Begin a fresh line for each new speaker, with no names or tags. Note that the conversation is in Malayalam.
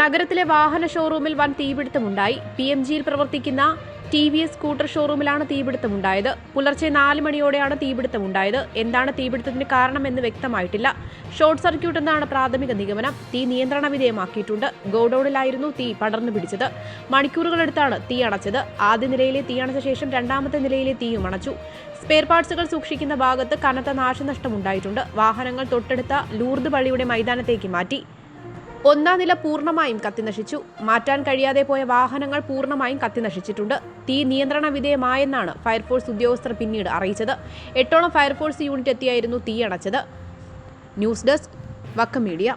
നഗരത്തിലെ വാഹന ഷോറൂമിൽ വൻ തീപിടുത്തമുണ്ടായി. PMGയിൽ പ്രവർത്തിക്കുന്ന TVS സ്കൂട്ടർ ഷോറൂമിലാണ് തീപിടുത്തമുണ്ടായത്. പുലർച്ചെ 4 മണിയോടെയാണ് തീപിടുത്തമുണ്ടായത്. എന്താണ് തീപിടുത്തത്തിന് കാരണമെന്ന് വ്യക്തമായിട്ടില്ല. ഷോർട്ട് സർക്യൂട്ട് എന്നാണ് പ്രാഥമിക നിഗമനം. തീ നിയന്ത്രണ വിധേയമാക്കിയിട്ടുണ്ട്. ഗോഡൌണിലായിരുന്നു തീ പടർന്നു പിടിച്ചത്. മണിക്കൂറുകളെടുത്താണ് തീ അണച്ചത്. ആദ്യ നിലയിലെ തീ അണച്ച ശേഷം രണ്ടാമത്തെ നിലയിലെ തീയും അണച്ചു. സ്പെയർ പാർട്സുകൾ സൂക്ഷിക്കുന്ന ഭാഗത്ത് കനത്ത നാശനഷ്ടമുണ്ടായിട്ടുണ്ട്. വാഹനങ്ങൾ തൊട്ടടുത്ത ലൂർദ് പള്ളിയുടെ മൈതാനത്തേക്ക് മാറ്റി. 1-ാം നില പൂർണ്ണമായും കത്തിനശിച്ചു. മാറ്റാൻ കഴിയാതെ പോയ വാഹനങ്ങൾ പൂർണ്ണമായും കത്തിനശിച്ചിട്ടുണ്ട്. തീ നിയന്ത്രണ വിധേയമായെന്നാണ് ഫയർഫോഴ്സ് ഉദ്യോഗസ്ഥർ പിന്നീട് അറിയിച്ചത്. 8ഓളം ഫയർഫോഴ്സ് യൂണിറ്റ് എത്തിയായിരുന്നു തീ അണച്ചത്. News desk Vakkom media.